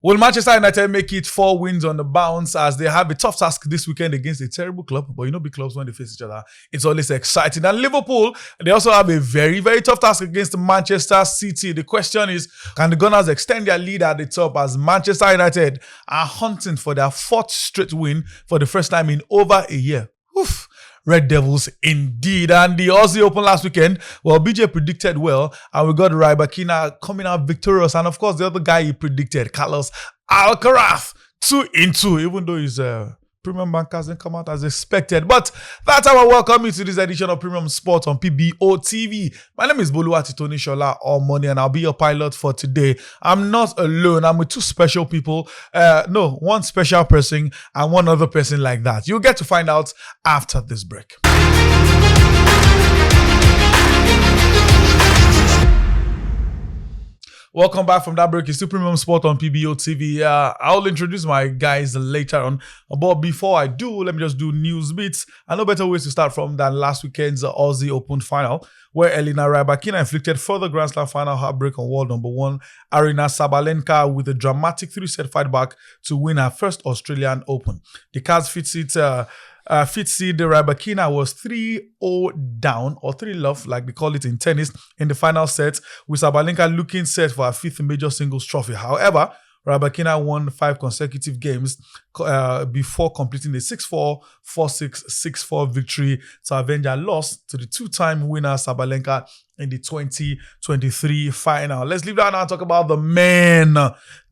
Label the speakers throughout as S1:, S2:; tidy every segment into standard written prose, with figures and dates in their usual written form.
S1: Will Manchester United make it 4 wins on the bounce as they have a tough task this weekend against a terrible club? But you know, big clubs, when they face each other, it's always exciting. And Liverpool, they also have a very, very tough task against Manchester City. The question is, can the Gunners extend their lead at the top as Manchester United are hunting for their 4th straight win for the first time in over a year? Oof. Red Devils indeed. And the Aussie Open last weekend, well, BJ predicted well, and we got Rybakina coming out victorious. And of course, the other guy he predicted, Carlos Alcaraz, 2-2, even though his premium bank hasn't come out as expected. But that's how I welcome you to this edition of Premium Sports on PBO TV. My name is Boluwati Tony Shola Omoni, and I'll be your pilot for today. I'm not alone. I'm with 2 special people. No, 1 special person and 1 other person like that. You'll get to find out after this break. Welcome back from that break. It's still Premium Sport on PBO TV. I'll introduce my guys later on. But before I do, let me just do news bits. I know better ways to start from than last weekend's Aussie Open final, where Elena Rybakina inflicted further Grand Slam final heartbreak on world number 1 Aryna Sabalenka with a dramatic 3-set fight back to win her first Australian Open. The Cars fit seed Rybakina was 3-0 down, or 3-love like they call it in tennis, in the final set, with Sabalenka looking set for her 5th major singles trophy. However, Rybakina won 5 consecutive games before completing a 6-4, 4-6, 6-4 victory to avenge her loss to the 2-time winner Sabalenka in the 2023 final. Let's leave that now and talk about the men.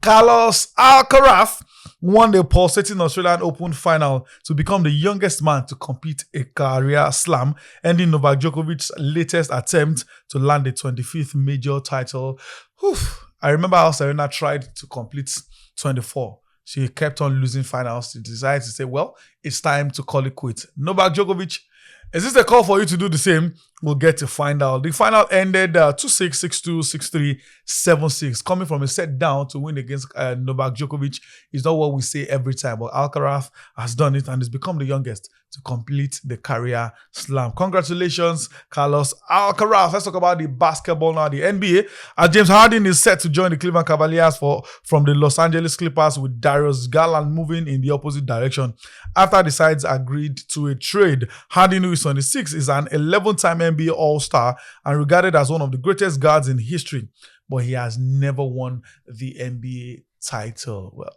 S1: Carlos Alcaraz won the pulsating Australian Open final to become the youngest man to complete a career slam, ending Novak Djokovic's latest attempt to land the 25th major title. I remember how Serena tried to complete 24. She kept on losing finals. She decided to say, well, it's time to call it quits. Novak Djokovic, is this a call for you to do the same? We'll get to find out. The final ended 2-6, 6-2, 6-3, 7-6. Coming from a set down to win against Novak Djokovic is not what we say every time, but Alcaraz has done it and has become the youngest to complete the career slam. Congratulations, Carlos Alcaraz. Let's talk about the basketball now, the NBA. James Harden is set to join the Cleveland Cavaliers from the Los Angeles Clippers, with Darius Garland moving in the opposite direction after the sides agreed to a trade. Harden, who is 26, is an 11-time NBA All-Star and regarded as one of the greatest guards in history, but he has never won the NBA title. Well,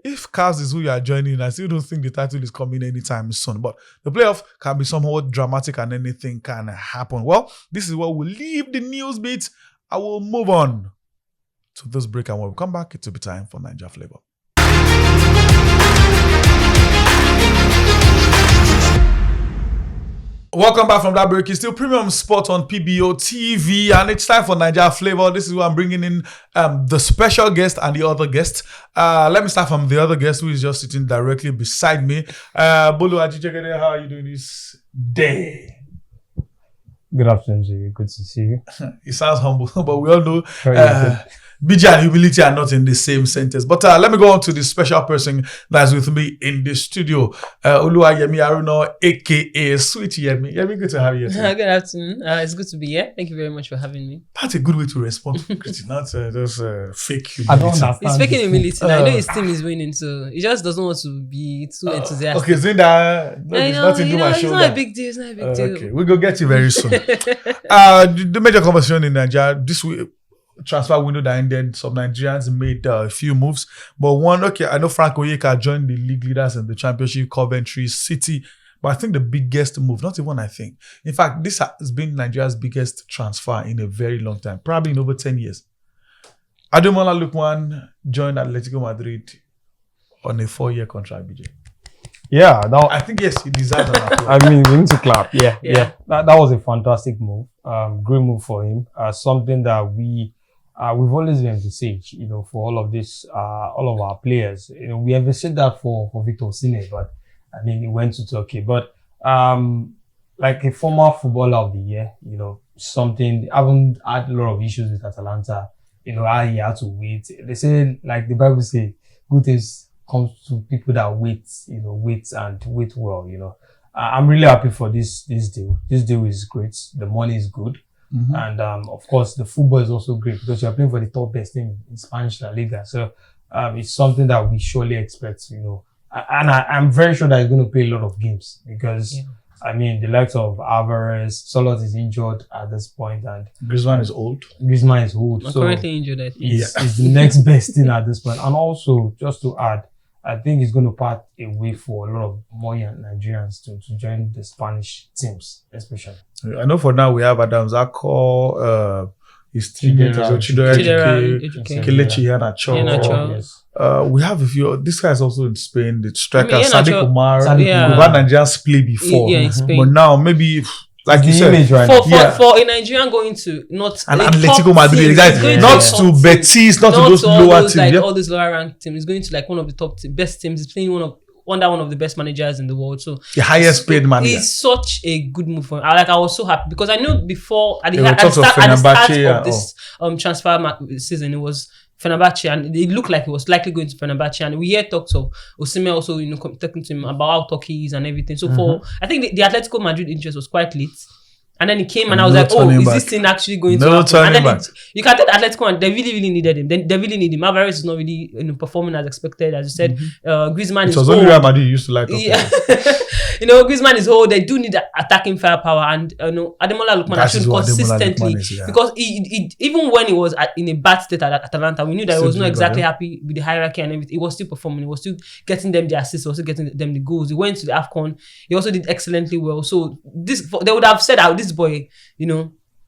S1: if Cavs is who you are joining, I still don't think the title is coming anytime soon. But the playoff can be somewhat dramatic and anything can happen. Well, this is where we'll leave the news bit. I will move on to this break, and when we come back, it will be time for Niger Flavor. Welcome back from that break. It's still Premium Sport on PBO TV, and it's time for Niger Flavor. This is where I'm bringing in the special guest and the other guest. Let me start from the other guest, who is just sitting directly beside me. Bolu Ajijegede, how are you doing this day?
S2: Good afternoon, Jay. Good to see you.
S1: It sounds humble, but we all know BJ and humility are not in the same sentence. But let me go on to the special person that's with me in the studio. Oluwayemi Aruna, a.k.a. Sweet Yemi. Yemi, good to have you here.
S3: Good afternoon. It's good to be here. Thank you very much for having me.
S1: That's a good way to respond to criticism, not just fake humility.
S2: I don't understand.
S3: It's faking humility. I know his team is winning, so he just doesn't want to be too enthusiastic.
S1: Okay, so that it's nothing to my shoulder.
S3: It's not a big deal. It's not a big deal.
S1: Okay, we'll go get you very soon. The major conversation in Nigeria this week, transfer window that ended, some Nigerians made a few moves, but one, I know Frank Oyeka joined the league leaders in the championship, Coventry City, but I think the biggest move, not even I think, in fact, this has been Nigeria's biggest transfer in a very long time, probably in over 10 years. Ademola Lookman joined Atletico Madrid on a 4-year contract, BJ.
S2: Yeah,
S1: I think, yes, he deserves an applause.
S2: I mean, we need to clap. Yeah. That was a fantastic move. Great move for him. Something that we've always been envisaged, for all of this, all of our players. We have said that for Victor Osimhen, but I mean, he went to Turkey. But like a former footballer of the year, something, I haven't had a lot of issues with Atalanta. How he had to wait. They say, like the Bible says, good things comes to people that wait well. I'm really happy for this deal. This deal is great. The money is good. Mm-hmm. And of course, the football is also great because you're playing for the top best team in Spanish La Liga. So it's something that we surely expect, And I'm very sure that he's going to play a lot of games because, I mean, the likes of Alvarez, Solot is injured at this point, and
S1: Griezmann is old.
S2: I'm
S3: currentently injured, I think.
S2: It's the next best thing at this point. And also, just to add, I think he's going to pave a way for a lot of more young Nigerians to join the Spanish teams, especially.
S1: I know for now we have Adams Akko, his teammates,
S3: Chidera,
S1: Kelechi Iheanacho. We have a few. This guy is also in Spain. The striker Sadiq Umar. We've had Nigerians play before,
S3: in Spain.
S1: But now maybe. Like you said,
S3: for a Nigerian going to not
S1: an Atletico Madrid, not to Betis, not to those lower teams,
S3: like all those lower ranked teams. He's going to like one of the top best teams. He's playing under one of the best managers in the world. So
S1: the highest paid manager.
S3: It's such a good move for him. I was so happy because I knew before at the start of this transfer season, it was Fenerbahce, and it looked like he was likely going to Fenerbahce. And we hear talks of Osimhen also, talking to him about how Turkey is and everything. So I think the Atletico Madrid interest was quite late. And then he came and I was like, is this thing actually going to happen? And then you can tell Atletico, and they really, really needed him. They really need him. Alvarez is not really performing as expected, as you said. Griezmann is old. It was only Real Madrid used to like him. Yeah. Griezmann is old. They do need attacking firepower. And, Ademola Lookman has shown consistently. Because he even when he was in a bad state at Atalanta, we knew that he was not exactly happy with the hierarchy and everything. He was still performing. He was still getting them the assists. He was still getting them the goals. He went to the AFCON. He also did excellently well. So they would have said, this boy,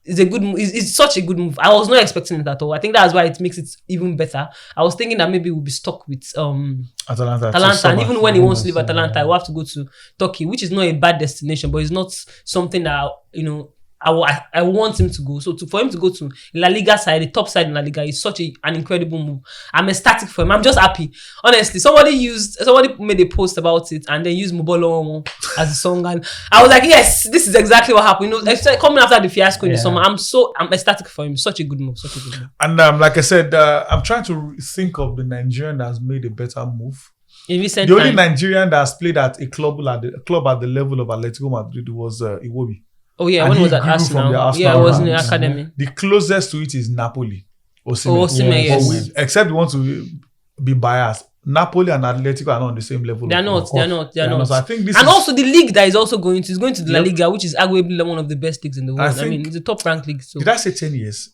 S3: is a good move. It's such a good move. I was not expecting it at all. I think that's why it makes it even better. I was thinking that maybe we'll be stuck with Atalanta, and even when he wants to leave Atalanta, he'll have to go to Turkey, which is not a bad destination, but it's not something that I want him to go. So for him to go to La Liga side, the top side in La Liga, is such an incredible move. I'm ecstatic for him. I'm just happy. Honestly, somebody made a post about it and then used Mobolo as a song, and I was like, yes, this is exactly what happened. Coming after the fiasco in the summer, I'm ecstatic for him. Such a good move.
S1: And like I said, I'm trying to think of the Nigerian that has made a better move.
S3: In recent
S1: the only Nigerian that has played at a club at the level of Atletico Madrid was Iwobi.
S3: Oh yeah, when was that Arsenal? Yeah, it was in the academy.
S1: The closest to it is Napoli.
S3: Osimhen, yes.
S1: Except you want to be biased. Napoli and Atletico are not on the same level.
S3: They're not.
S1: So I think
S3: also the league that is also going to the La Liga, which is arguably one of the best leagues in the world. I mean, it's a top ranked league. So.
S1: Did I say 10 years?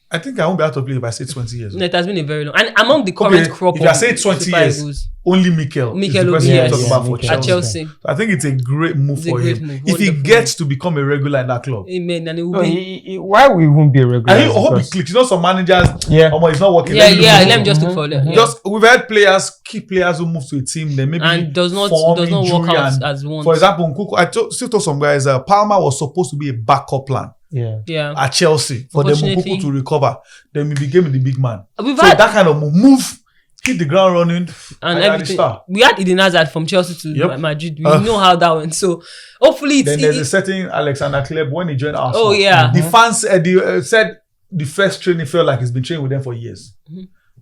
S1: I think I won't be out of place if I say 20 years.
S3: No, it has been a very long. And among the current crop
S1: if I say 20 years, only Mikel
S3: will be
S1: at Chelsea. So I think it's a great move for him. If he gets to become a regular in that club.
S3: Amen. And it will be.
S2: Why we won't be a regular?
S1: I hope he clicks. Some managers, it's not working.
S3: Let me just look for it.
S1: We've had key players who move to a team, then maybe
S3: and does not work out as one.
S1: For example, Nkuku, I still told some guys, Palmer was supposed to be a backup plan.
S3: Yeah.
S1: At Chelsea for them Nkuku to recover. Then he became the big man. That kind of move, hit the ground running,
S3: and everything. We had Eden Hazard from Chelsea to Madrid. We know how that went. So hopefully,
S1: there's a certain Alexander Kleb when he joined Arsenal.
S3: Oh yeah,
S1: the fans said the first training felt like he's been training with them for years.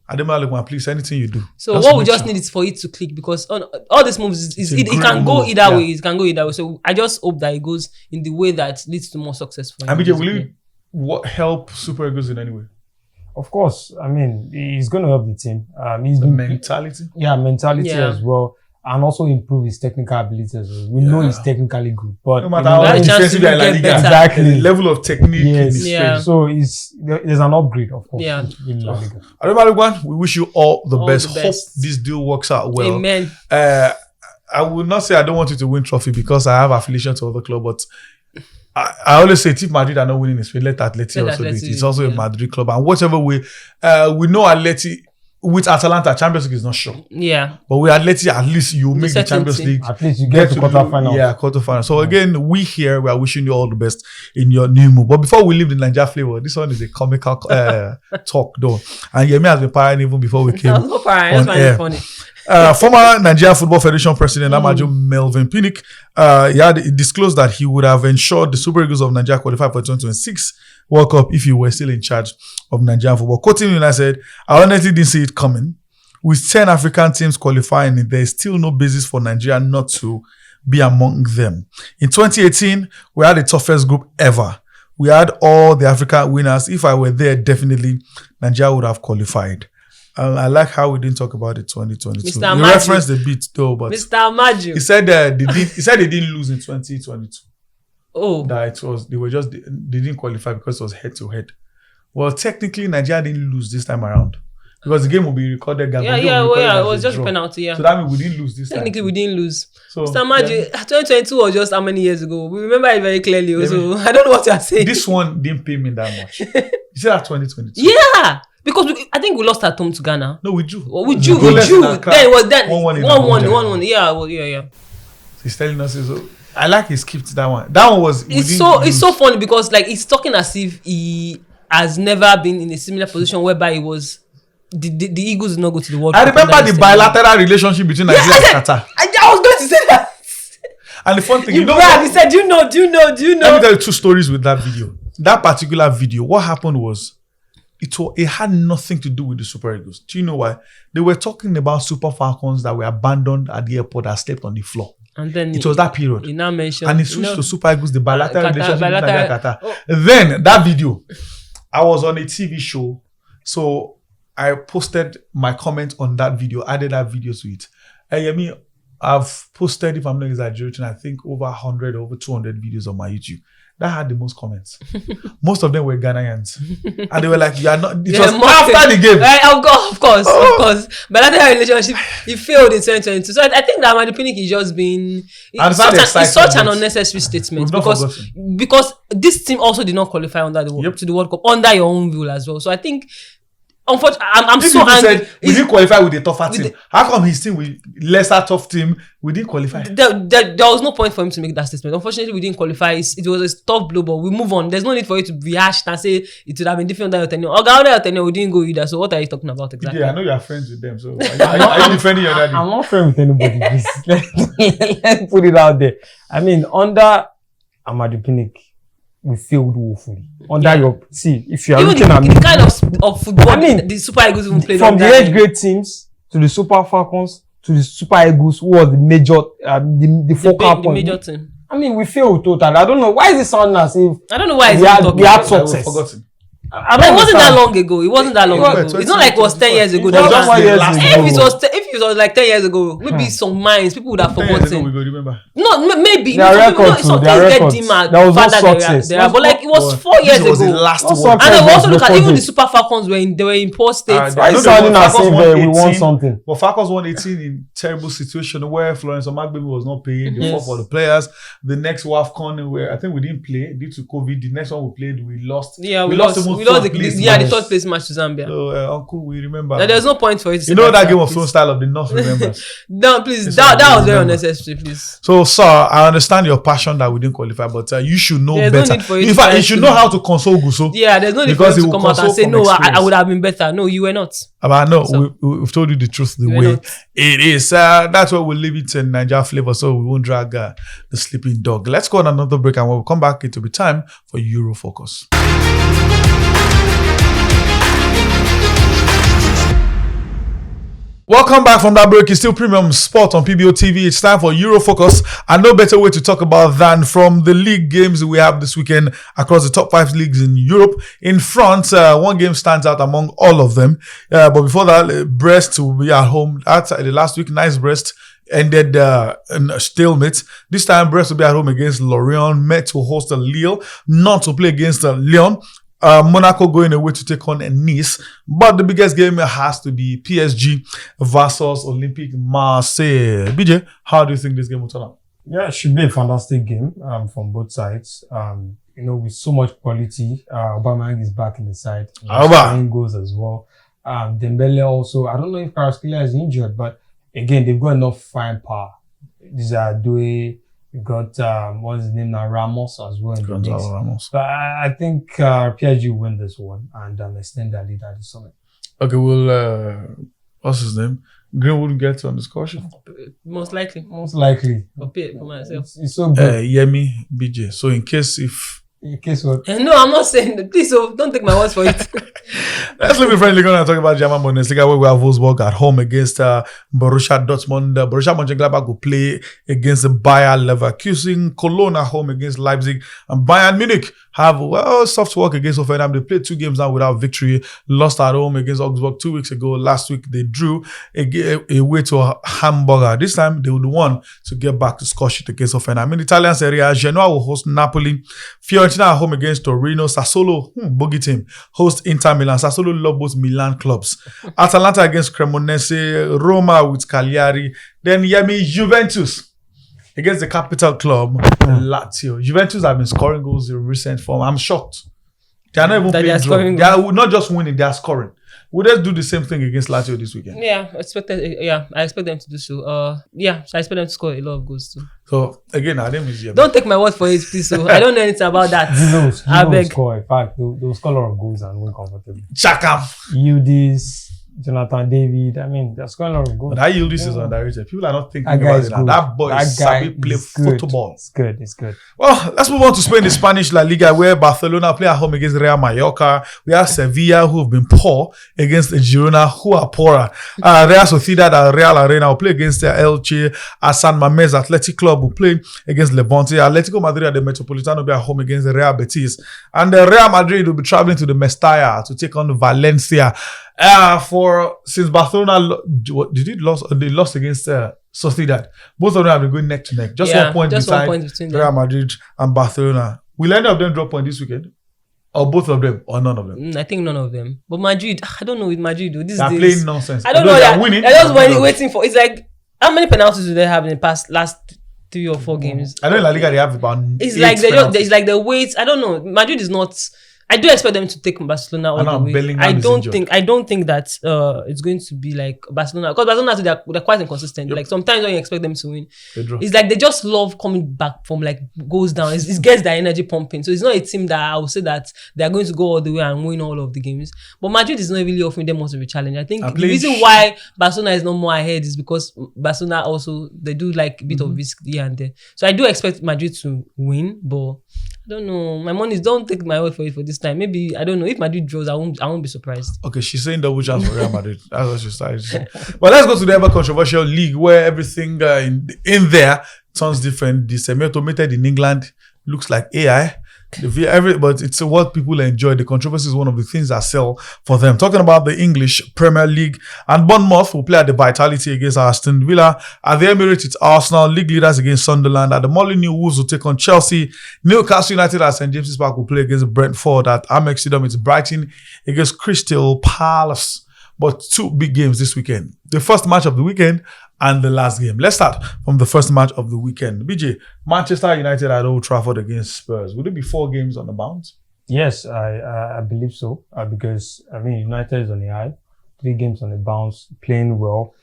S1: Ademola Lookman, please, anything you do.
S3: So what we just need is for it to click, because all these moves it can go either way. It can go either way. So I just hope that it goes in the way that leads to more success for him.
S1: And BJ, will you help Super Eagles in any way?
S2: Of course. I mean, he's going to help the team.
S1: Mentality?
S2: Yeah, mentality as well. And also improve his technical abilities. We know he's technically good, but
S1: no matter how defensive La Liga, exactly the level of technique in his face.
S2: So there's an upgrade, of course. Yeah. In La Liga.
S1: Ademola, we wish you all the best. Hope this deal works out well.
S3: Amen.
S1: I will not say I don't want you to win trophy because I have affiliation to other club, but I always say if Madrid are not winning in Spain, let Atleti also do it. It's also a Madrid club, and whatever way we know Atleti. With Atalanta, Champions League is not sure.
S3: Yeah.
S1: But with Atleti, at least you make the Champions League.
S2: At least you get to quarterfinal.
S1: Yeah, quarterfinal. So again, we are wishing you all the best in your new move. But before we leave the Nigeria flavor, this one is a comical talk though. And Yemi has been partying even before we came on air. Funny. Former Nigeria Football Federation President Amaju Melvin Pinnick, he disclosed that he would have ensured the Super Eagles of Nigeria qualify for 2026 World Cup if he were still in charge of Nigerian football. Quoting him, I said, I honestly didn't see it coming. With 10 African teams qualifying, there is still no basis for Nigeria not to be among them. In 2018, we had the toughest group ever. We had all the African winners. If I were there, definitely Nigeria would have qualified. I like how we didn't talk about the 2022.
S3: Mr.
S1: He
S3: Maju.
S1: referenced the beat though, but
S3: Mr. Maju.
S1: he said they didn't lose in 2022.
S3: Oh.
S1: That they didn't qualify because it was head to head. Well, technically, Nigeria didn't lose this time around because the game will be recorded.
S3: It was just a penalty. Yeah.
S1: So that means we didn't lose this
S3: Technically,
S1: time.
S3: we didn't lose.
S1: So,
S3: Mr. Maju, 2022 was just how many years ago? We remember it very clearly. So I don't know what you are saying.
S1: This one didn't pay me that much. You said that 2022.
S3: Yeah. Because I think we lost at home to Ghana.
S1: No, we drew.
S3: Well, we drew. Then it was that 1-1. Yeah.
S1: He's telling us so. I like he skipped that one. That one was.
S3: It's so funny because like he's talking as if he has never been in a similar position whereby he was. The Eagles did not go to the World Cup.
S1: I remember the bilateral relationship between Nigeria and Qatar.
S3: I was going to say that. And
S1: the fun thing,
S3: you know, he said, do you know?
S1: Let me tell you 2 stories with that video. That particular video, what happened was. It had nothing to do with the Super Eagles. Do you know why? They were talking about Super Falcons that were abandoned at the airport that slept on the floor.
S3: And then
S1: it was that period.
S3: He now mentioned.
S1: And he switched to Super Eagles, the bilateral relationship with Nigeria and Qatar.
S3: Oh.
S1: Then that video, I was on a TV show, so I posted my comment on that video, added that video to it. And I've posted, if I'm not exaggerating, I think over 100, over 200 videos on my YouTube. That had the most comments. Most of them were Ghanaians. And they were like, you are not. It was after the game.
S3: Right, of course. But that relationship, it failed in 2022. So I think that Madupinic is just being. It's such an unnecessary statement. Because this team also did not qualify under to the World Cup, under your own rule as well. So I think. Unfortunately, I'm so angry.
S1: Said we didn't qualify with a tougher team. How come his team with lesser tough team we didn't qualify?
S3: There was no point for him to make that statement. Unfortunately, we didn't qualify. It was a tough blow, but we move on. There's no need for you to rehash and say it would have been different than your tenure. We didn't go either. So what are you talking about exactly?
S1: Yeah, I know you are friends with them. So are you defending your daddy?
S2: I'm not friends with anybody. Let's put it out there. I mean, under Amadou Pinnick, we failed woefully. If you are looking at
S3: the kind of football, I mean, the Super Eagles even played
S2: from the 8th grade teams to the Super Falcons to the Super Eagles, who was the major, the focal point.
S3: The major team.
S2: I mean, we failed totally. I don't know why is it sounding as if
S3: I don't know why
S2: we had success.
S1: Forgotten.
S3: It wasn't that long ago. It's not like it was 10 years ago. If it was like 10 years ago, maybe some minds people would have forgotten.
S1: 10 years ago, we go remember.
S3: No, maybe.
S2: There was no success.
S3: But like it was 4 years ago.
S1: It was the last
S3: And
S1: one.
S3: then we also look at even the Super Falcons they were in poor states.
S2: Why sounding as if we won something?
S1: But Falcons won 18 in terrible situation where Florence Omagbaby was not paying. They fought for the players. The next WAFCON, where I think we didn't play due to COVID. The next one we played, we lost.
S3: Yeah, we lost the third place match to Zambia.
S1: So, Uncle, we remember.
S3: There's no point for it.
S1: You know that Game of Thrones style of the North remembers.
S3: No, please. That was very unnecessary, please.
S1: So, sir, I understand your passion that we didn't qualify, but you should know better.
S3: No need for
S1: in fact, you should know how to console Guso.
S3: Yeah, there's no need for you to come out and say, no, I would have been better. No, you were not.
S1: But no, we've told you the truth the way it is. That's why we'll leave it in Nigeria flavor, so we won't drag the sleeping dog. Let's go on another break, and when we come back, it will be time for Euro Focus. Welcome back from that break. It's still Premium Sport on PBO TV. It's time for Euro Focus, and no better way to talk about than from the league games we have this weekend across the top 5 leagues in Europe. In France, one game stands out among all of them. But before that, Brest will be at home. That's the last week. Nice Brest ended in a stalemate. This time, Brest will be at home against Lorient. Met to host Lille, not to play against Lyon. Monaco going away to take on Nice. But the biggest game has to be PSG versus Olympique Marseille. BJ, how do you think this game will turn out?
S2: Yeah, it should be a fantastic game from both sides. With so much quality. Aubameyang is back in the side. Scoring goals as well. Dembele also. I don't know if Kvaratskhelia is injured, but again, they've got enough firepower. These are Doué. We got what's his name now, Ramos as well.
S1: Ramos.
S2: But I think PSG will win this one and extend their lead at the summit.
S1: Okay, well, what's his name? Greenwood gets on the score sheet.
S3: Most likely.
S2: For
S3: myself.
S2: It's so good.
S1: Yemi, BJ. So in case what?
S3: No, I'm not saying that. Please, don't take my words for it.
S1: Let's leave it friendly. Going to talk about German Bundesliga, where we have Wolfsburg at home against Borussia Dortmund. Borussia Mönchengladbach will play against Bayer Leverkusen. Cologne at home against Leipzig, and Bayern Munich have soft work against Hoffenheim. They played 2 games now without victory. Lost at home against Augsburg 2 weeks ago. Last week they drew away to Hamburger. This time they would want to get back to score sheet against Hoffenheim. In Italian Serie A, Genoa will host Napoli. Fiorentina at home against Torino. Sassuolo, bogey team, host Inter Milan. Sassuolo love both Milan clubs. Atalanta against Cremonese. Roma with Cagliari. Then Juventus against the capital club, Lazio. Juventus have been scoring goals in recent form. I'm shocked. They are not even playing draw. They are not just winning, they are scoring. Would they do the same thing against Lazio this weekend?
S3: Yeah, I expect them to do so. So I expect them to score a lot of goals too.
S1: So again, I didn't miss you.
S3: Don't take my word for it, please. So I don't know anything about that.
S2: I beg. Score. In fact, they'll score a lot of goals and win comfortably.
S1: Chakam.
S2: Yildiz, Jonathan David. I mean, they're scoring a lot of goals.
S1: But that Yildiz is underrated. People are not thinking about it. That boy is play football.
S2: It's good.
S1: Well, let's move on to Spain, the Spanish La Liga, where Barcelona play at home against Real Mallorca. We have Sevilla, who have been poor, against Girona, who are poorer. Real Sociedad at Real Arena will play against Elche. San Mamés Athletic Club will play against Levante. Atletico Madrid at the Metropolitano will be at home against Real Betis. And Real Madrid will be traveling to the Mestalla to take on Valencia. Since Barcelona they lost against Sociedad. Both of them have been going neck to neck. Just 1 point between Real Madrid and Barcelona. Will any of them drop point this weekend? Or both of them, or none of them?
S3: I think none of them. But Madrid, I don't know with Madrid.
S1: They're playing nonsense.
S3: I don't know. They're winning. They're just waiting for. It's like, how many penalties do they have in the last 3 or 4 games?
S1: I know in La Liga they have about.
S3: It's like it's like the weight. I don't know. Madrid is not. I do expect them to take Barcelona all the way.
S1: Bellingham
S3: I don't think that it's going to be like Barcelona, because Barcelona they're quite inconsistent. Yep. Like sometimes when you expect them to win, it's like they just love coming back from like goals down. It gets their energy pumping. So it's not a team that I would say that they are going to go all the way and win all of the games. But Madrid is not really offering them much of a challenge. I think the reason why Barcelona is not more ahead is because Barcelona also they do like a bit of risk here and there. So I do expect Madrid to win, but I don't know. My money is, don't take my word for it for this time. Maybe, I don't know. If Madrid draws, I won't be surprised.
S1: Okay, she's saying double chance for Real Madrid. That's what she started. But let's go to the ever controversial league where everything in there sounds different. The semi-automated in England looks like AI. But it's what people enjoy. The controversy is one of the things that sell for them. Talking about the English Premier League, and Bournemouth will play at the Vitality against Aston Villa. At the Emirates, it's Arsenal. League leaders against Sunderland. At the Molineux, Wolves will take on Chelsea. Newcastle United at St James's Park will play against Brentford. At Amex Stadium, it's Brighton against Crystal Palace. But 2 big games this weekend. The first match of the weekend and the last game. Let's start from the first match of the weekend. BJ, Manchester United at Old Trafford against Spurs. Would it be 4 games on the bounce?
S2: Yes, I believe so. Because, United is on the high. 3 games on the bounce, playing well.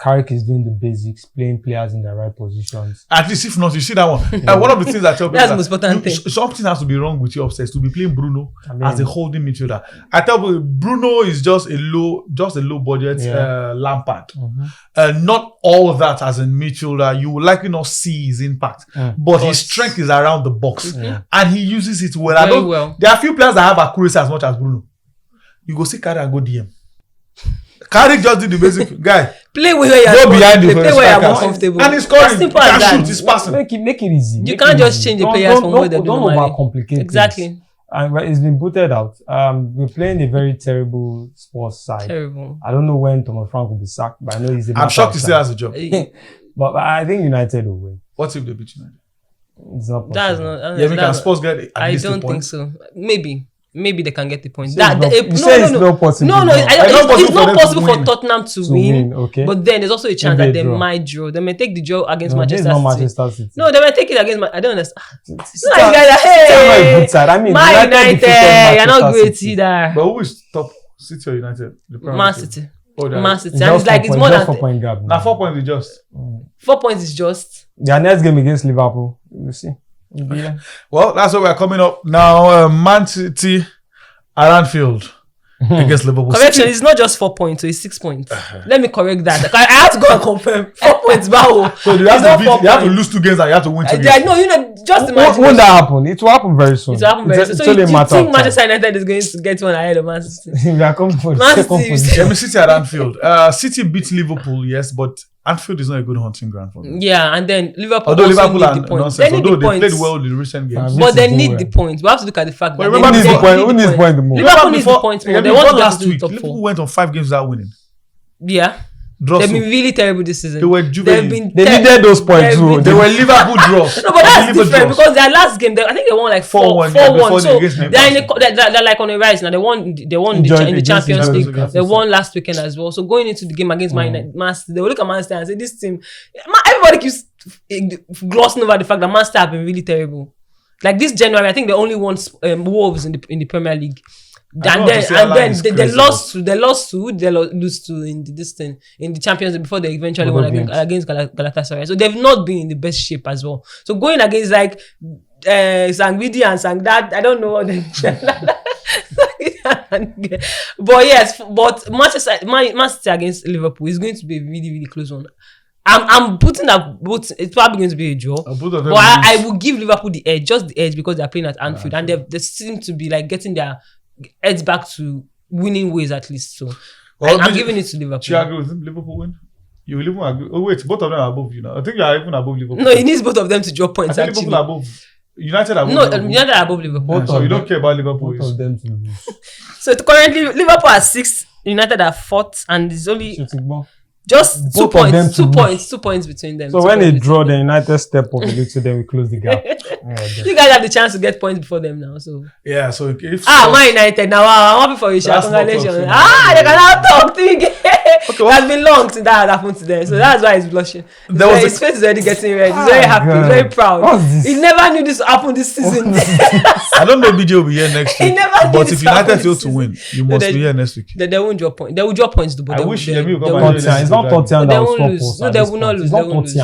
S2: Carrick is doing the basics, playing players in the right positions.
S1: At least if not, you see that one. One of the things I tell people
S3: that's the most important thing.
S1: Something has to be wrong with you upstairs to be playing Bruno as a holding midfielder. I tell people Bruno is just a low budget Lampard. Not all of that as a midfielder. You will likely not see his impact, but his strength is around the box, and he uses it well. There are few players that have accuracy as much as Bruno. You go see Carrick and go DM. Carrick just did the basic guy.
S3: Play where you're more comfortable.
S1: And he's scoring. He can shoot. He's passing.
S2: Make it easy.
S3: You can't just change the players from where they're doing.
S2: Don't overcomplicate.
S3: Exactly.
S2: And it's been booted out. We're playing a very terrible sports side.
S3: Terrible.
S2: I don't know when Thomas Frank will be sacked, but I know he's.
S1: I'm shocked he still has a job.
S2: But I think United will win.
S1: What if they beat United?
S2: It's not possible.
S3: That's not.
S1: Can Spurs get at least
S3: I don't think so. Maybe they can get the point.
S2: It's not possible.
S3: It's not possible for Tottenham to win.
S2: Okay.
S3: But then there's also a chance that they might draw. They may take the draw against Manchester City.
S2: No,
S3: they might take it against. I don't understand.
S2: Man
S3: United, you're not great either.
S1: But who is top? City or United?
S3: Man City.
S1: Man
S3: City. And it's like it's more than
S2: 4 point gap.
S1: Now 4 points is just.
S3: 4 points is just.
S2: Their next game against Liverpool. We'll see.
S1: Yeah. Well, that's what we're coming up now. Man City at Anfield against Liverpool.
S3: Correction, it's not just 4 points, so it's 6 points. Let me correct that. I have to go and confirm. 4 points, Bao.
S1: So you have to lose 2 games and you have to win 2 games.
S3: No, just imagine.
S2: Won't that happen? It will happen very soon.
S3: It will happen very soon. So you think Manchester United is going to get one ahead of Man City?
S2: We are coming for the second position.
S1: City at Anfield. City beat Liverpool, yes, but Anfield is not a good hunting ground for them.
S3: Yeah, and then Liverpool.
S1: Although
S3: also
S1: Liverpool
S3: need
S1: are
S3: the points.
S1: nonsense,
S3: They need
S1: although
S3: the
S1: they
S3: points.
S1: played well in the recent games.
S3: But they
S2: to
S3: need
S2: do
S3: the
S2: well.
S3: points. We have to look at the fact that
S1: remember
S2: Who needs the point? Who needs
S3: points.
S2: point the most?
S3: Liverpool needs the points more. They want to
S1: last
S3: get to the
S1: week.
S3: top
S1: Liverpool
S3: 4.
S1: went on 5 games without winning.
S3: Yeah.
S1: Draw
S3: They've
S1: soup.
S3: been really terrible this season.
S1: They were
S3: They've
S1: juvenile.
S3: been
S2: They needed those points too.
S1: They were Liverpool draws.
S3: No, but that's
S1: Liverpool
S3: different
S1: draws.
S3: because their last game, I think they won like 4-1.
S1: 4-1,
S3: So
S1: against
S3: they're like on a rise now. They won in the Champions League.
S1: Newcastle.
S3: They won last weekend as well. So going into the game against Man United, they will look at Man City and say, this team, everybody keeps glossing over the fact that Man City have been really terrible. Like this January, I think they only won Wolves in the Premier League. And then they lose to in the Champions League before they eventually won against Galatasaray. So they've not been in the best shape as well. So going against like Sangvidi and Sangdad, I don't know what they but yes, but Manchester against Liverpool is going to be a really, really close one. I'm putting that both. It's probably going to be a draw, but I will give Liverpool the edge, just the edge, because they're playing at Anfield and they seem to be like getting their edge back to winning ways at least. So I'm giving it to Liverpool.
S1: Do you agree with him? Liverpool win? You will even agree? Oh wait, both of them are above you now. I think you are even above Liverpool.
S3: No, he needs both of them to draw points.
S1: I think Liverpool are above. United are above.
S3: No,
S1: Liverpool.
S3: United are above Liverpool.
S1: So you don't care about Liverpool.
S2: Both of them to lose.
S3: So currently Liverpool are 6th, United are 4th, and it's only just 2 points. 2 points. 2 points between them.
S2: So when they draw, the United step up a little, then we close the gap.
S3: You guys have the chance to get points before them now. So
S1: yeah. So if
S3: Man United now. I'm happy for you, Sha. Congratulations. They can now talk to you. Okay, it's been long since that happened to them, so that's why he's blushing. His face is already getting red. He's very happy, he's very proud. He never knew this would happen this season.
S1: I don't know if BJ will be here next week. But if United fail to win, you must be here next week.
S3: They won't draw points. They will draw points. But
S1: I wish Yemi would
S2: come. It's not Tottenham that will
S3: lose. No, they will not lose. They won't lose.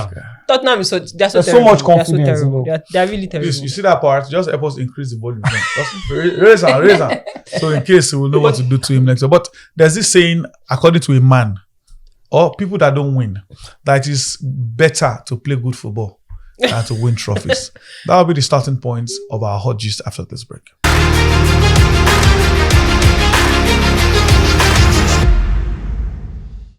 S3: Tottenham is they're so
S2: much confidence.
S3: They're so terrible. They're really terrible.
S1: Please, you see that part? Just help us increase the volume. Just raise him. So in case we will know what to do to him next week. But there's this saying, according to a man, or people that don't win, that it is better to play good football than to win trophies. That will be the starting points of our hot gist after this break.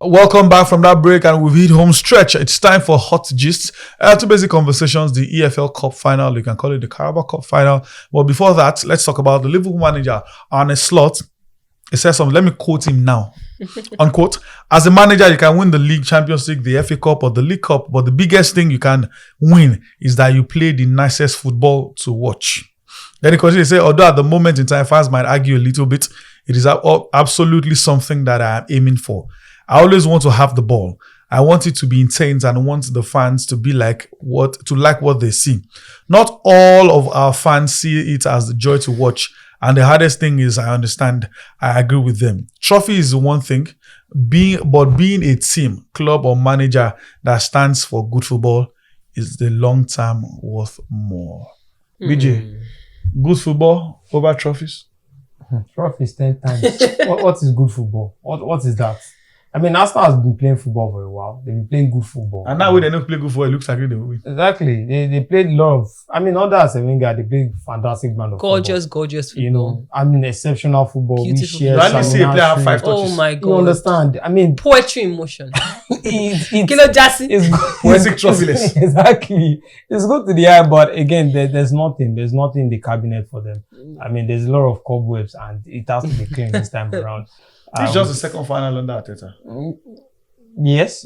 S1: Welcome back from that break, and we've hit home stretch. It's time for hot gists. 2 basic conversations: the EFL Cup final, you can call it the Carabao Cup final. But before that, let's talk about the Liverpool manager, Arne Slot. He says something. Let me quote him now. Unquote. As a manager, you can win the League, Champions League, the FA Cup, or the League Cup, but the biggest thing you can win is that you play the nicest football to watch. Then he continues to say, although at the moment in time, fans might argue a little bit, it is absolutely something that I am aiming for. I always want to have the ball. I want it to be intense and want the fans to be like what they see. Not all of our fans see it as the joy to watch. And the hardest thing is, I understand, I agree with them. Trophy is one thing, being a team, club or manager that stands for good football is the long term worth more. BJ, good football over trophies?
S2: Trophies 10 times. What is good football? What is that? I mean, Arsenal has been playing football for a while. They've been playing good football.
S1: And now when they don't play good football, it looks like they will win.
S2: Exactly. They played a lot of... I mean, under Arsene Wenger, they played fantastic brand of
S3: gorgeous
S2: football.
S3: Gorgeous football.
S2: You know, I mean, exceptional football.
S3: Beautiful.
S1: You only see a player have 5 touches.
S3: Oh my God.
S2: You understand? I mean...
S3: Poetry in motion.
S2: Kilo
S3: Jassy.
S2: It's good.
S1: Poetic trophyless.
S2: Exactly. It's good to the eye, but again, there's nothing in the cabinet for them. I mean, there's a lot of cobwebs and it has to be clean this time around.
S1: It's just the second final under Arteta.
S2: Yes.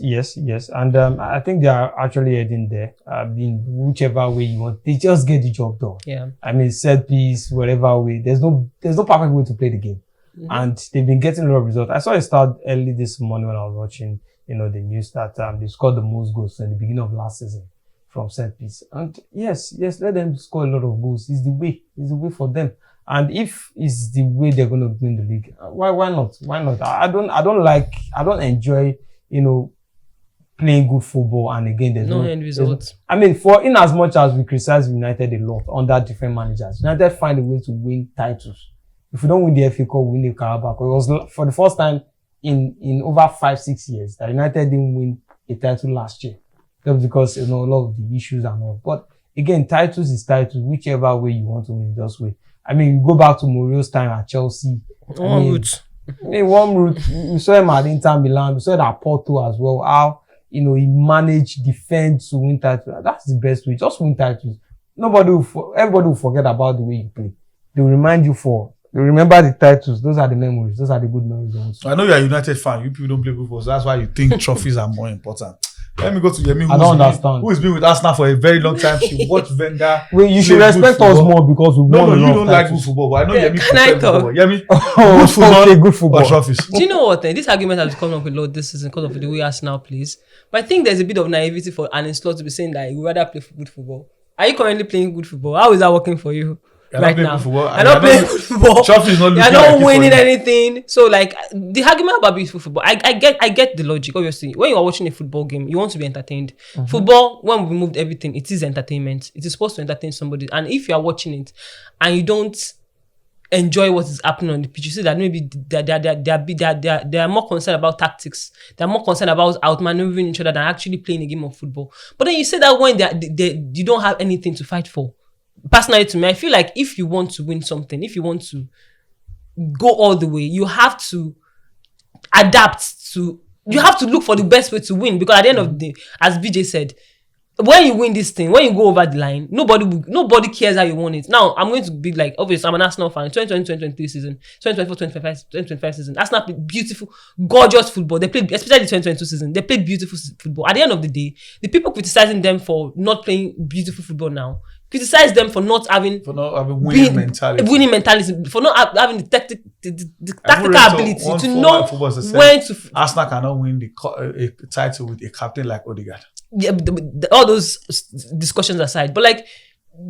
S2: And I think they are actually heading there. In whichever way you want, they just get the job done.
S3: Yeah.
S2: I mean, set piece, whatever way. There's no perfect way to play the game. Mm-hmm. And they've been getting a lot of results. I saw a start early this morning when I was watching, the news that they scored the most goals in the beginning of last season from set piece. And yes, let them score a lot of goals. It's the way for them. And if it's the way they're going to win the league, why not? I don't enjoy, playing good football. And again, there's
S3: no end results.
S2: I mean, in as much as we criticize United a lot under different managers, United find a way to win titles. If we don't win the FA Cup, we win the Carabao. It was for the first time in over 5-6 years that United didn't win a title last year. Just because, a lot of the issues and all. But again, titles is titles. Whichever way you want to win, just way. I mean, you go back to Mourinho's time at Chelsea. One route. We saw him at Inter Milan. We saw it at Porto as well. How, he managed defense to win titles. That's the best way. Just win titles. Everybody will forget about the way you play. They will remind you they remember the titles. Those are the memories. Those are the good memories.
S1: I know you're a United fan. You people don't play football, so that's why you think trophies are more important. Let me go to Yemi.
S2: I don't understand.
S1: Who has been with Arsenal for a very long time. She watched Wenger.
S2: Well, you should respect us more because we won.
S1: No, you don't like good football, but I know Yemi.
S3: Can I talk?
S1: Yemi,
S2: good football, good football.
S1: Or trophies.
S3: Do you know what? This argument has come up a lot this season because of the way Arsenal plays. But I think there's a bit of naivety for Arne Slot to be saying that he would rather play good football. Are you currently playing good football? How is that working for you? Right now, I'm not playing good football. You're not winning anything. So, like, the argument about beautiful football, I get the logic. Obviously, when you are watching a football game, you want to be entertained. Mm-hmm. Football, when we removed everything, it is entertainment. It is supposed to entertain somebody. And if you are watching it and you don't enjoy what is happening on the pitch, you see that maybe they are more concerned about tactics. They are more concerned about outmaneuvering each other than actually playing a game of football. But then you say that when you don't have anything to fight for. Personally, to me, I feel like if you want to win something, if you want to go all the way, you have to adapt to. You have to look for the best way to win, because at the end of the day, as BJ said, when you win this thing, when you go over the line, nobody cares how you won it. Now, I'm going to be like, obviously, I'm an Arsenal fan. 2020-2023 season, 2024-2025 season. Arsenal played beautiful, gorgeous football. They played, especially the 2022 season, they played beautiful football. At the end of the day, the people criticizing them for not playing beautiful football now criticize them for not having
S1: winning mentality,
S3: for not having the tactical ability to know when to.
S1: Arsenal cannot win a title with a captain like Odegaard.
S3: Yeah, all those discussions aside, but like,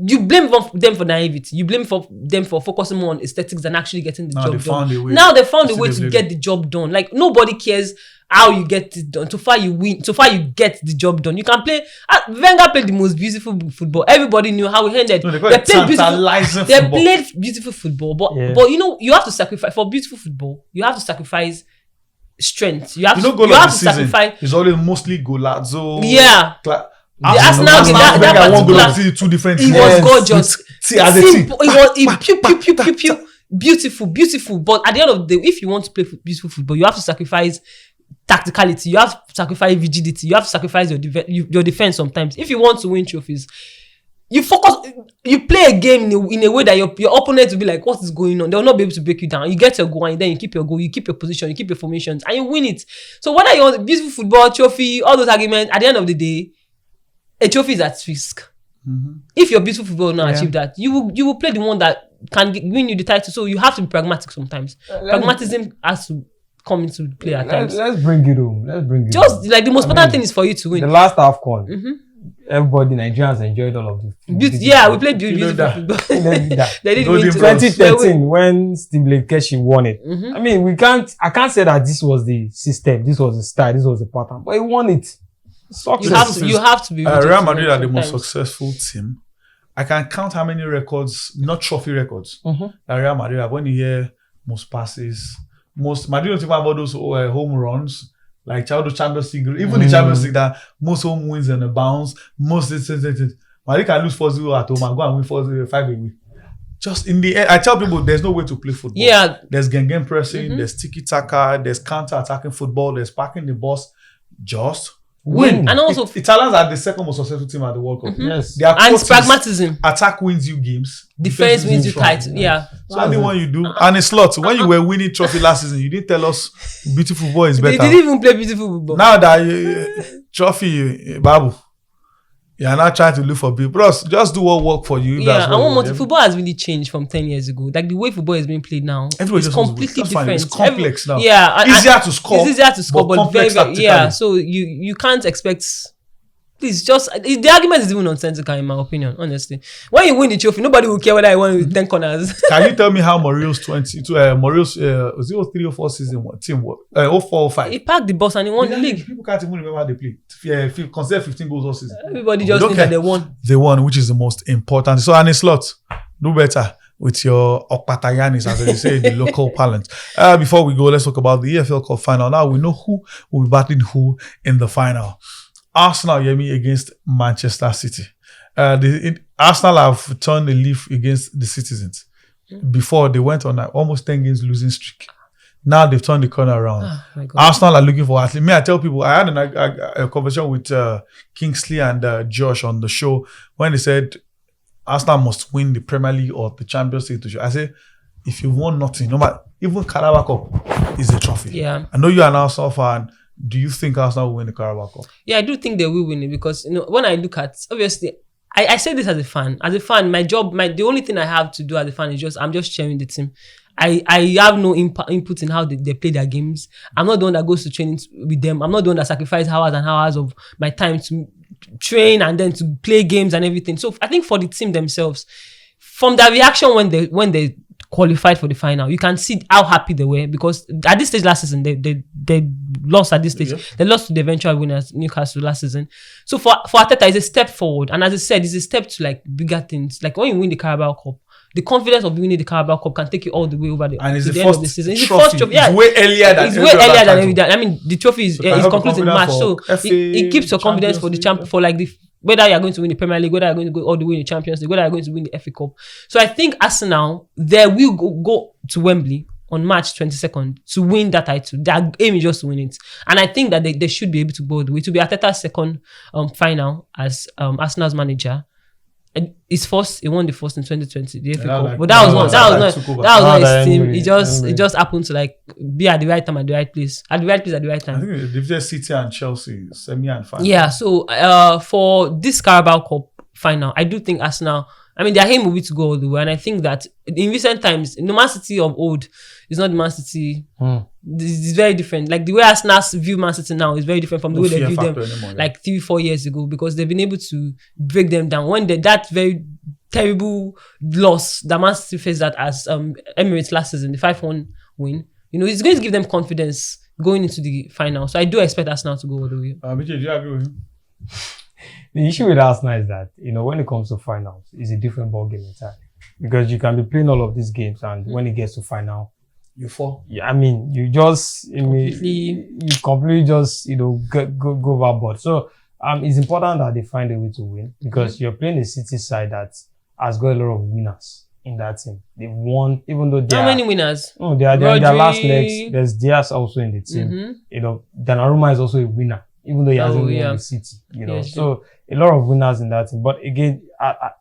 S3: you blame them for naivety. You blame them for focusing more on aesthetics than actually getting the job done. Now they found a way to get the job done. Like, nobody cares how you get it done. So far you win. So far you get the job done. You can play. Wenger played the most beautiful football. Everybody knew how it ended.
S1: No, they
S3: played beautiful football, but you have to sacrifice for beautiful football. You have to sacrifice strength. You have to sacrifice.
S1: It's always mostly Golazzo.
S3: Yeah.
S1: The
S3: Arsenal game,
S1: two different.
S3: It was gorgeous. It was beautiful. But at the end of the day, if you want to play beautiful football, you have to sacrifice tacticality. You have to sacrifice rigidity. You have to sacrifice your defense sometimes. If you want to win trophies, you focus. You play a game in a way that your opponent will be like, "What is going on?" They will not be able to break you down. You get your goal, and then you keep your goal. You keep your position. You keep your formations, and you win it. So whether you want beautiful football, trophy, all those arguments, at the end of the day, a trophy is at risk. Mm-hmm. If your beautiful football will not achieve that, you will play the one that can win you the title. So you have to be pragmatic sometimes. Pragmatism has to come into play at times.
S2: Let's bring it home.
S3: Just like the most important thing is for you to win.
S2: The last AFCON, everybody, Nigerians enjoyed all of this.
S3: We played beautiful football. They didn't win
S2: 2013 when Steve Lekeshi won it. Mm-hmm. I mean, I can't say that this was the system, this was the style, this was the pattern, but he won it.
S3: You have to be.
S1: Real Madrid are the most successful team. I can count how many records, not trophy records, that Real Madrid have. When you hear most passes, Madrid don't even have all those home runs, like childhood Champions League, even the Champions League, that most home wins and a bounce, most Madrid can lose 4-0 at home and go and win 4-0 away. Just in the end, I tell people there's no way to play football.
S3: Yeah.
S1: There's gang pressing, there's tiki-taka, there's counter-attacking football, there's parking the bus. Just win.
S3: And also,
S1: Italians are the second most successful team at the World Cup.
S2: Yes.
S3: And pragmatism.
S1: Attack wins you games.
S3: Defense wins you title. Yeah.
S1: So anyone you do. And it's lot. When you were winning trophy last season, you didn't tell us beautiful football is better.
S3: They didn't even play beautiful football.
S1: Now that trophy, Babu, you're not trying to look for people. Plus, just do what work for you.
S3: Yeah, and one more thing, football has really changed from 10 years ago. Like, the way football is being played now, it's completely different.
S1: It's complex now.
S3: Yeah.
S1: Easier to score.
S3: It's easier to score, but very, yeah. So you can't expect. Please, just the argument is even nonsensical in my opinion, honestly. When you win the trophy, nobody will care whether I won with 10 corners.
S1: Can you tell me how Mourinho's 03 or 4 season team work? 04-05.
S3: He packed the bus and he won the league.
S1: People can't even remember how they played. If you consider 15 goals all season.
S3: Everybody just thinks that they won.
S1: They won, which is the most important. So, and it's lot. Do better with your Okpatayanis, as they say in the local parlance. Before we go, let's talk about the EFL Cup final. Now we know who will be battling who in the final. Arsenal, Yemi, against Manchester City. Arsenal have turned a leaf against the Citizens. Before, they went on an almost 10 games losing streak. Now they've turned the corner around.
S3: Oh, my God.
S1: Arsenal are looking for at least. I tell people, I had a conversation with Kingsley and Josh on the show when they said Arsenal must win the Premier League or the Champions League. I say, if you won nothing, no matter, even Carabao Cup is a trophy.
S3: Yeah.
S1: I know you're an Arsenal fan. Do you think Arsenal will win the Carabao Cup?
S3: Yeah, I do think they will win it because, when I look at, obviously, I say this as a fan. As a fan, the only thing I have to do as a fan is I'm just cheering the team. I have no input in how they play their games. I'm not the one that goes to training with them. I'm not the one that sacrifices hours and hours of my time to train and then to play games and everything. So I think for the team themselves, from their reaction when they qualified for the final, you can see how happy they were because at this stage last season they lost at this stage. Yeah. They lost to the eventual winners Newcastle last season. So for Arteta, it's a step forward, and as I said, it's a step to like bigger things. Like when you win the Carabao Cup, the confidence of winning the Carabao Cup can take you all the way over the end of the season. It's the first trophy. Yeah,
S1: it's way earlier than
S3: every day. I mean, the trophy is concluded in March, so it keeps your confidence for the champ for like the. Whether you're going to win the Premier League, whether you're going to go all the way in the Champions League, whether you're going to win the FA Cup. So I think Arsenal, they will go to Wembley on March 22nd to win that title. Their aim is just to win it. And I think that they should be able to go the way. To be Arteta's second final as Arsenal's manager. And he won the first in 2020, the FA Cup. But that was not his team. It just happened to like be at the right time at the right place. At the right place at the right time.
S1: I think they've just City and Chelsea, semi and final.
S3: Yeah, so for this Carabao Cup final, I do think Arsenal, their aim will be to go all the way. And I think that in recent times, the Man City of old is not the Man City. It's very different. Like the way Arsenal view Man City now is very different from the way they view them like 3-4 years ago, because they've been able to break them down. When that very terrible loss that Man City faced that as Emirates last season, the 5-1 win, it's going to give them confidence going into the final. So I do expect Arsenal to go all the way.
S1: BJ, do you agree with him?
S2: The issue with Arsenal is that, when it comes to finals, it's a different ball game entirely. Because you can be playing all of these games and when it gets to final,
S1: you fall.
S2: Yeah, you just completely just go overboard. So it's important that they find a way to win because you're playing a City side that has got a lot of winners in that team. They've won, even though they
S3: how many winners?
S2: Oh, they are in their last legs. There's Diaz also in the team. Donnarumma is also a winner, even though he hasn't won the City. So a lot of winners in that team. But again,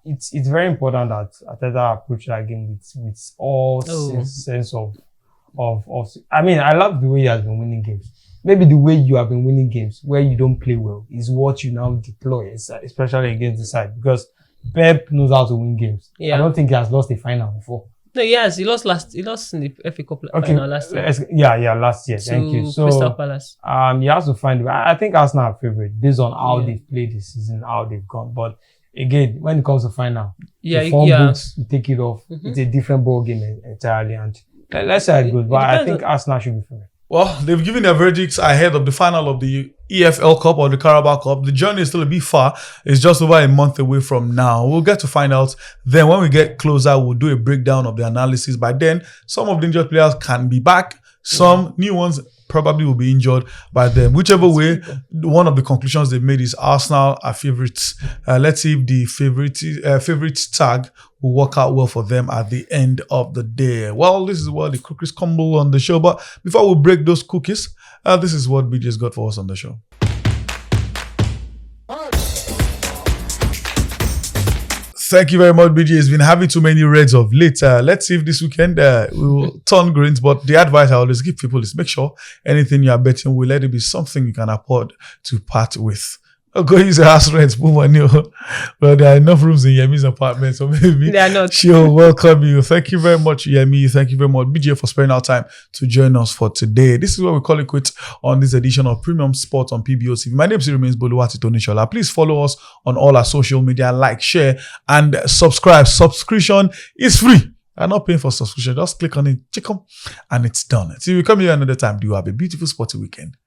S2: it's very important that Arteta approach that game with all sense of. I love the way he has been winning games. Maybe the way you have been winning games where you don't play well is what you now deploy, especially against the side, because Pep knows how to win games. Yeah. I don't think he has lost a final before.
S3: No, yes, he lost in the FA Cup final last year.
S2: Last year. Thank you. So
S3: Crystal Palace.
S2: He has to find. I think Arsenal are favorite based on how they've played this season, how they've gone. But again, when it comes to final, the form books, you take it off. It's a different ball game entirely, and let's say it's good. But I think Arsenal should be favorite.
S1: Well, they've given their verdicts ahead of the final of the EFL Cup or the Carabao Cup. The journey is still a bit far. It's just over a month away from now. We'll get to find out. Then when we get closer, we'll do a breakdown of the analysis. By then, some of the injured players can be back. Some new ones probably will be injured by them. Whichever way, one of the conclusions they've made is Arsenal are favourites. Let's see if the favourite tag will work out well for them at the end of the day. Well, this is what the cookies crumble on the show. But before we break those cookies, this is what BJ's got for us on the show. Thank you very much, BJ. It's been having too many reds of late. Let's see if this weekend we will turn greens. But the advice I always give people is make sure anything you are betting will let it be something you can afford to part with. Go use your house rent, move on you. But there are enough rooms in Yemi's apartment, so maybe she'll welcome you. Thank you very much, Yemi. Thank you very much, BJ, for spending our time to join us for today. This is what we call it quits on this edition of Premium Sports on PBO TV. My name still remains Boluwati Tonishola. Please follow us on all our social media, like, share, and subscribe. Subscription is free. I'm not paying for subscription. Just click on it, check them, and it's done. See, we come here another time. Do you have a beautiful sporty weekend?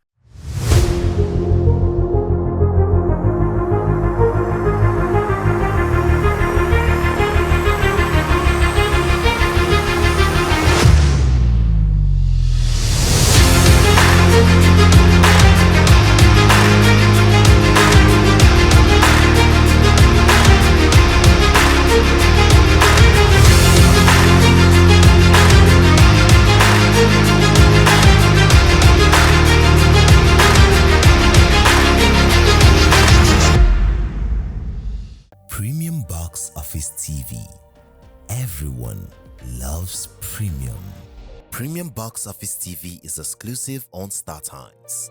S4: Everyone loves premium. Premium Box Office TV is exclusive on StarTimes.